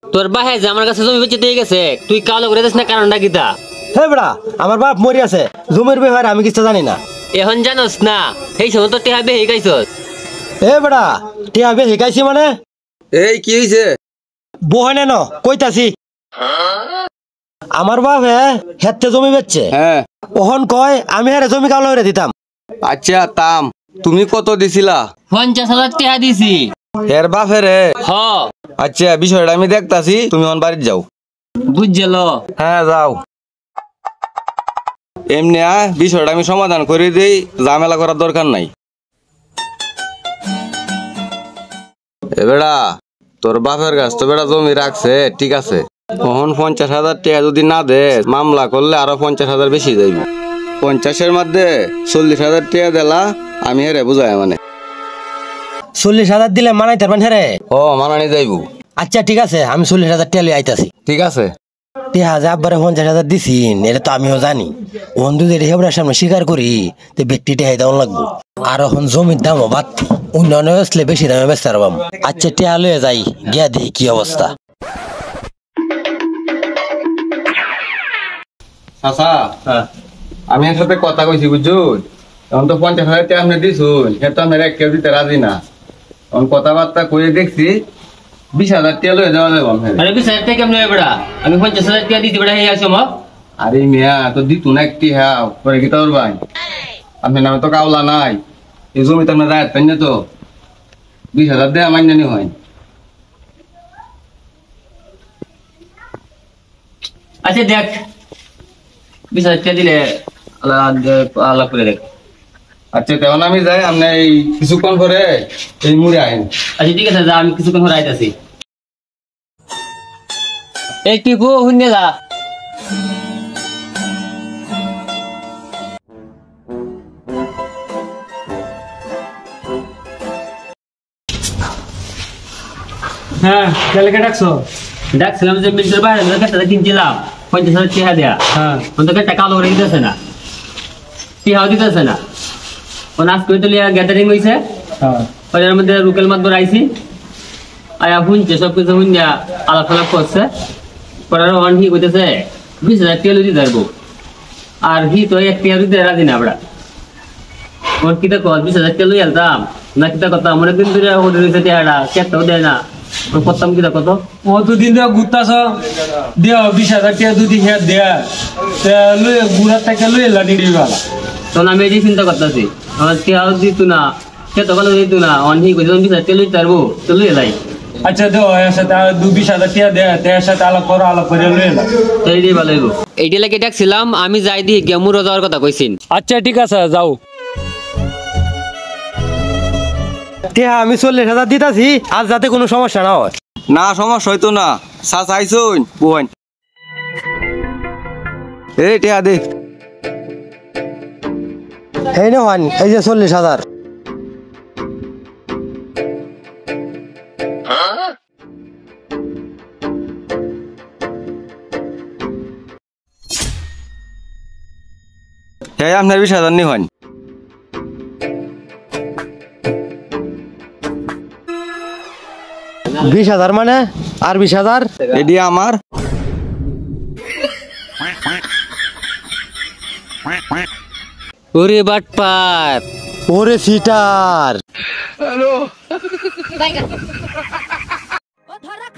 তোর বাহে যে আমার কাছে জমি বেচে দিয়ে গেছে, তুই কালো করে দিস না, কারণটা কিতা? হে বেড়া, আমার বাপ মরি আছে, জমির ব্যাপারে আমি কিছু জানি না। এখন জানোস না, এই সময় তো টেহা বেহে গাইছস। এ বেড়া, টিয়া বে শিকাইছি মানে এই কি হইছে? বহনে ন কইতাছি। আমার বাপ হেতে জমি বেচছে, হ্যাঁ ওহন কয় আমি হেরে জমি কালো করে দিতাম। আচ্ছা তাম, তুমি কত দিছিলা? 50,000 টেহা দিছি। এর বাপে রে? হ, আচ্ছা বিষয়টা আমি দেখতাছি, তুমি অন বাড়িতে যাও। বুঝছিল? হ্যাঁ যাও। এমনি বিষয়টা আমি সমাধান করে দিই, ঝামেলা করার দরকার নাই। এ বেড়া, তোর বাপের কাছ তো বেড়া জমি রাখছে, ঠিক আছে, তখন 50,000 টাকা যদি না দে, মামলা করলে আরো 50,000 বেশি যাইব। 50-এর মধ্যে 40,000 টাকা দিলা, আমি হেরে বুঝাই মানে 40,000 দিলে মানাইতে পারবেন হেরে? ও মানানি যাইব। আচ্ছা ঠিক আছে, আমি 40,000 টেলি আইতাছি। ঠিক আছে। টিয়া যে আব্বারে 50,000 দিছিন, এটা তো আমিও জানি। বন্ধু যদি হেবড়ার সামনে স্বীকার করি, তো ব্যক্তি টেহাই দেওয়া লাগবো। আর এখন জমির দামও বাদ, উন্নয়নে বেচলে বেশি দামে বেচতে পারবাম। আচ্ছা টিয়া লয়ে যাই, গিয়া দেখি কি অবস্থা। চাচা, আমি এর সাথে কথা কইছি বুঝছুন, এখন তো 50,000 টাকা আপনি দিছুন, সে তো আপনার 1 কেজি দিতে রাজি না। এখন কথাবার্তা কয়ে দেখছি 20,000 টাকা লয়ে যাওয়া যাবো। আরে 20,000 টাকা কেমন হবে বেড়া? আমি 50,000 টাকা দিতে বেড়া এই আসো মা। আরে মিয়া তো দিতু না একটি, হ্যাঁ পরে কি তোর ভাই আপনার নামে তো কাউলা নাই, এই জমি তো আপনার দায়িত্ব না, তো 20,000 দেওয়া মান্য হয়। আচ্ছা দেখ, 20,000 টাকা দিলে আলাদা করে দেখ। আচ্ছা তেমন আমি যাই, আপনি এই কিছুক্ষণ পরে এই মুড়ে আইন। আচ্ছা ঠিক আছে, যা, আমি কিছুক্ষণ পরে আইতাছি। এই টিপু হুন্নে যা। হ্যাঁ কালকে ডাকছো? ডাকছিলাম যে মিন্টুর বাইরে একটা কিনছিলাম 50,000 টাকা দেয়া, হ্যাঁ তোকে টাকা কালো করে দিতেছে না, টিহাও দিতেছে না। ওন আজকে তো গ্যাদারিং হয়েছে, হ্যাঁ ওদের মধ্যে রুকেল মাতবর আইসি, আয়া শুনছে সব কিছু শুনিয়া আলাপ ফালাপ করছে। করার ওয়ান হি কইতেছে 20,000 টাকা লইতে যাবো, আর হি তো 1 টাকা দিতে রাজি না। আমরা ওর কিতা কত 20,000 টাকা লই আলতাম না, কিতা কথা মনে দিন ধরে ওদের হয়েছে টাকাটা কেটাও দেয় না, ওর করতাম কিতা কত। ও দুদিন ধরে ঘুরতাছ, দেও 20,000 টাকা দুদিন হ্যাঁ দেয়া লুয়ে গুড়ার টাকা লুয়ে লানি দিবা। তখন আমি এই যে চিন্তা করতেছি, আমার টাকাও দিত না, কেতো ভালো দিত না, অন হি কইছে 20,000 টাকা লইতে পারবো, তো লই লাই। আচ্ছা দেও এর সাথে 20,000 টাকা দেয়া, এর সাথে আলাপ করে লুয়ে লা, তো এই দিয়ে ভালো হইব। এইটা লাগে ডাকছিলাম, আমি যাই দিয়ে গেমুরো যাওয়ার কথা কইছিন। আচ্ছা ঠিক আছে যাও। টিয়া আমি 40,000 দিতাছি, আর যাতে কোনো সমস্যা না হয়। না সমস্যা হইতো না, চাচা আইসুন বোন। এই টিয়া দে। এই নে হন, এই যে 40,000। হ্যাঁ আপনার 20,000 নি হন। 20,000 মানে আর 20,000? এডি আমার। ওরে বাটপার, ওরে সিটার। ও ধরা